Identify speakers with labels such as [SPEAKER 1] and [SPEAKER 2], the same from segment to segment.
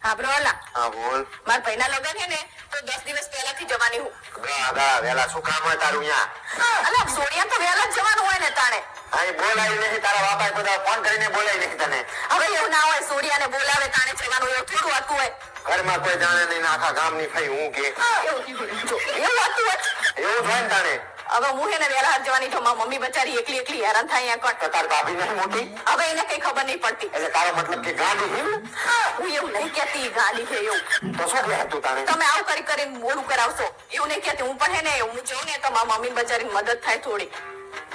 [SPEAKER 1] હા બ્રોલા
[SPEAKER 2] હા બોલ.
[SPEAKER 1] માર ભાઈના લગન છે ને તો 10 દિવસ પહેલાથી જવાની હું.
[SPEAKER 2] ગા વેલા શું કામ હોય તારું અહીંયા?
[SPEAKER 1] અલા સોડિયા તો વેલા જ જવાનું હોય ને તાણે.
[SPEAKER 2] અહીં બોલાવી નહીં તારા બાપાએ બધા ફોન કરીને બોલાવી નહીં તને.
[SPEAKER 1] હવે એવું ના હોય સોડિયાને બોલાવે તાણે જવાનું એવું થોડું હતું હોય.
[SPEAKER 2] ઘરમાં કોઈ જાણે નહીં આખા ગામની ફઈ હું કે
[SPEAKER 1] એવું હતું હોય.
[SPEAKER 2] એવું હોય ને તાણે.
[SPEAKER 1] હવે હું હે ને વેલા જવાની તો મારી મમ્મી બચારી એકલી હેરાન થાય અહીંયા
[SPEAKER 2] તો તાર ભાભી નહીં મોટી?
[SPEAKER 1] હવે એને કઈ ખબર નહીં પડતી.
[SPEAKER 2] એટલે તારો મતલબ કે ગાંડી હિમ?
[SPEAKER 1] હું એવું નહીં કહેતી ગાડી છે એવું.
[SPEAKER 2] તો શું કહે તું તારે?
[SPEAKER 1] તમે આવું કરીને મોડું કરાવશો એવું નહીં કહેતી. હું પણ હે ને હું જાઉં ને તો મારી મમ્મી બચારી મદદ થાય થોડી.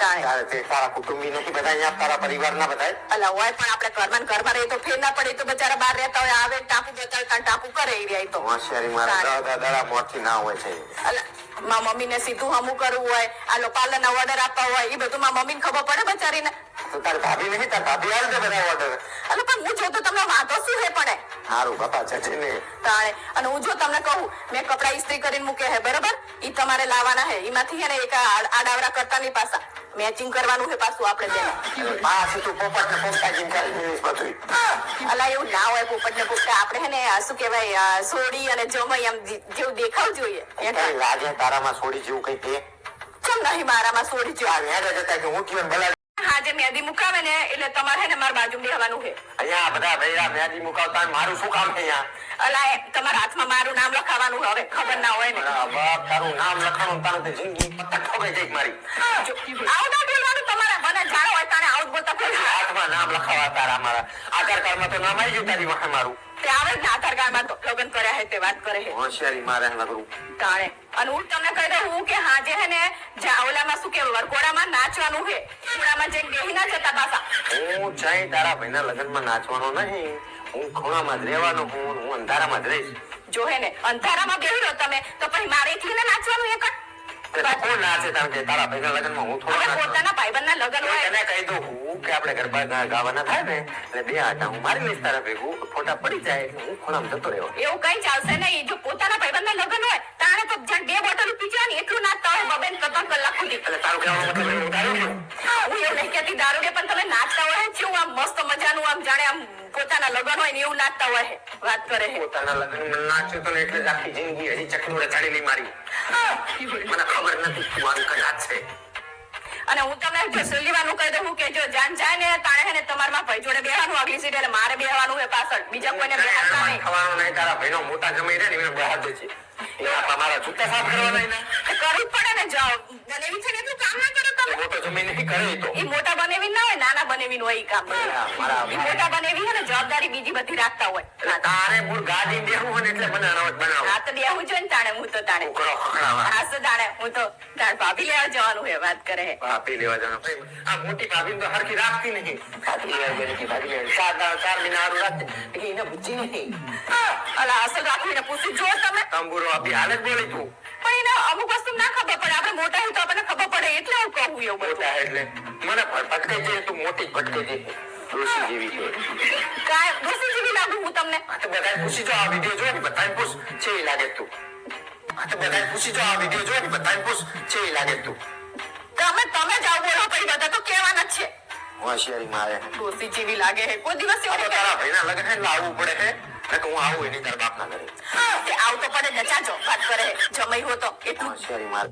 [SPEAKER 2] તારે તે તારા કુટુંબી નથી બધા અહીંયા તારા પરિવારના બધા?
[SPEAKER 1] અલા હોય પણ આપણે ઘરમાં રહે તો ફેર ના પડે તો બચારા બહાર રહેતા હોય આવે ટાપુ બતાવતા ટાપુ કરે એ રહ્યા તો
[SPEAKER 2] હોશિયારી મારા દાદા મોથી ના હોય છે.
[SPEAKER 1] અલા મારા મમ્મી ને સીધું હમું કરવું હોય આ પાર્લર ના ઓર્ડર આપવા હોય એ બધું મારા મમ્મી ને ખબર પડે બચારીને.
[SPEAKER 2] તો તાર ભાભી નહીં તાર ભાભી આવે છે બધા ઓર્ડર.
[SPEAKER 1] અલા પણ હું જો તો તમને વાંધો શું હે પડે?
[SPEAKER 2] સારું બાપા છે ને
[SPEAKER 1] તાણે અને હું જો તમને કહું મેં કપડા ઇસ્ત્રી કરીને મૂકે હે બરાબર ઈ તમારે લાવવાના હે એમાંથી હે ને એક આડાવરા કરતા નહીં પાછા મેચિંગ કરવાનું હે પાછું આપણે જેને
[SPEAKER 2] પાછી તું પોપટ ને પોપટા જીમ કરી બધું.
[SPEAKER 1] અલા એવું ના હોય પોપટ ને પોપટા આપણે હે ને શું કહેવાય સોડી અને જમઈ એમ જેવું દેખાવ જોઈએ.
[SPEAKER 2] કઈ લાગે તારામાં સોડી જેવું કઈ તે?
[SPEAKER 1] કેમ નહીં મારામાં સોડી જેવું?
[SPEAKER 2] આ હેડે જતા કે હું કેમ ભલા
[SPEAKER 1] હાજે મેદી મુકાવે ને એટલે તમારે હે ને મારા બાજુ બેહવાનું છે.
[SPEAKER 2] અહીંયા બધા ભૈરા મેદી મુકાવતા મારું શું કામ છે અહીંયા?
[SPEAKER 1] અલા તમારા હાથમાં મારું નામ લખાવાનું હવે ખબર ના હોય ને.
[SPEAKER 2] બાપ તારું નામ લખાણું તારું તે જિંદગી પત્તા ઠોકાઈ જાય મારી.
[SPEAKER 1] આવું ના બોલવાનું તમારે મને જાણો હોય તાણે આવું જ બોલતા કોઈ
[SPEAKER 2] હાથમાં નામ લખાવા તારા મારા આધાર કાર્ડમાં તો નામ આવી ગયું તારી વાહે મારું.
[SPEAKER 1] તે આવે જ ને આધાર કાર્ડમાં તો લગ્ન કર્યા હે તે વાત કરે હે
[SPEAKER 2] હોશિયારી મારે લગરું
[SPEAKER 1] તાણે. અને હું તમને કહી દઉં હું કે હાજે હે ને જાવલામાં શું કે વરકોડામાં નાચવાનું હે ખૂણામાં જઈને બેહી ના જતા પાછા.
[SPEAKER 2] હું ચાહી તારા ભાઈના લગ્નમાં નાચવાનો નહીં. હું ખૂણામાં જ રહેવાનો હું અંધારામાં જ રહીશ.
[SPEAKER 1] જો હે ને અંધારામાં બેહી રહો તમે તો પછી મારે એકલીને નાચવાનું એક
[SPEAKER 2] કોણ નાચે તાર કે તારા ભાઈના લગ્નમાં હું થોડો નાચું?
[SPEAKER 1] પોતાના ભાઈબંધના લગ્ન હોય
[SPEAKER 2] તને કહી દઉં હું કે આપણે ગરબા ગાવાના થાય ને એટલે બે આટા હું મારી લઈશ તારા ભેગું ફોટા પડી જાય એટલે હું ખૂણામાં જતો રહ્યો.
[SPEAKER 1] એવું કઈ ચાલશે નહીં. જો પોતાના ભાઈબંધના લગ્ન હોય તાણે તો જ્યાં 2 બોટલ પીવાની એટલું નાચતા હોય બબેન 3 કલાક સુધી.
[SPEAKER 2] એટલે તારું કહેવાનો મતલબ એવું તારું છે?
[SPEAKER 1] હું એવું નહીં કહેતી દારૂડે પણ તમે નાચતા હોય છે આમ મસ્ત મજાનું આમ જાણે આમ પોતાના લગ્ન હોય ને એવું નાચતા હોય વાત કરે છે.
[SPEAKER 2] પોતાના લગ્નમાં નાચ્યો તો ને એટલે જ આખી જિંદગી હજી ચકડોળે ચાડેલી મારી. મને ખબર નથી મારું કદાચ છે.
[SPEAKER 1] અને હું તમને જો સલીવાનું કહી દઉં કે જો જાન જાય ને તાણે હે ને તમારા ભાઈ જોડે બેહવાનું આગલી સીટ એટલે મારે બેહવાનું હે પાછળ બીજા કોઈને બેહાડતા નહીં.
[SPEAKER 2] ખવાનું નહીં તારા ભાઈનો મોટા જમાઈ રહે ને એને બહાર દે છે. મારા જૂતા સાફ કરવાના એને
[SPEAKER 1] કરવું જ પડે ને જાઓ બનેવી છે ને એટલું કામ ના કરો તમે.
[SPEAKER 2] મોટો જમાઈ નહીં કરે તો
[SPEAKER 1] એ મોટા બનેવી ના હોય નાના બનેવી હોય ઈ કામ. એ મોટા બનેવી હે ને જવાબદારી બીજી બધી રાખતા હોય.
[SPEAKER 2] તારે મૂળ ગાડી બેહું હોય ને એટલે મને અનાવત બનાવો.
[SPEAKER 1] હા તો બેહું જોઈએ ને તાણે હું તો તાણે
[SPEAKER 2] કરો ખખડાવા.
[SPEAKER 1] હા તો તાણે હું તો તાણ ભાભી લેવા જવાનું હે વાત કરે હે.
[SPEAKER 2] ભાભી લેવા જવાનું ભાઈ આ મોટી ભાભી તો હરખી રાખતી નહીં. ભાભી લેવા ગઈ કે ભાભી લેવા 4 મહિના હારું રાખતી એને બુદ્ધિ નહીં.
[SPEAKER 1] અલા અસલ રાખીને પૂછી જો તમે
[SPEAKER 2] તંબુરો આપી હાલ જ બોલી તું.
[SPEAKER 1] પણ એને અમુક વસ્તુ ના ખબર પડે આપણે મોટા હોય તો આપણને ખબર પડે એટલે હું કહું એવું બધું.
[SPEAKER 2] મોટા એટલે મને ભટકાઈ જાય તું મોટી જ ભટકાઈ જાય. ડોશી જેવી છે.
[SPEAKER 1] કાય ડોસી જેવી લાગુ હું તમને?
[SPEAKER 2] આ તો બધાને પૂછી જો આ વિડિયો જો ને બધાને પૂછ છે એ લાગે તું. આ તો બધાને પૂછી જો આ વિડિયો જો ને બધાને પૂછ છે એ લાગે તું.
[SPEAKER 1] તમે જાઓ બોલો પછી બધા તો કહેવાના જ છે
[SPEAKER 2] હોશિયારી મારે
[SPEAKER 1] ડોસી જેવી લાગે હે કોઈ દિવસ એવું
[SPEAKER 2] હવે તારા ભાઈના લગ્ન એટલે આવવું પડે હે ને હું આવું એની તારા બાપના ઘરે.
[SPEAKER 1] આવ તો પડે ને ચાચો વાત કરે જમાઈ હો તો એટલું
[SPEAKER 2] હોશિયારી મારે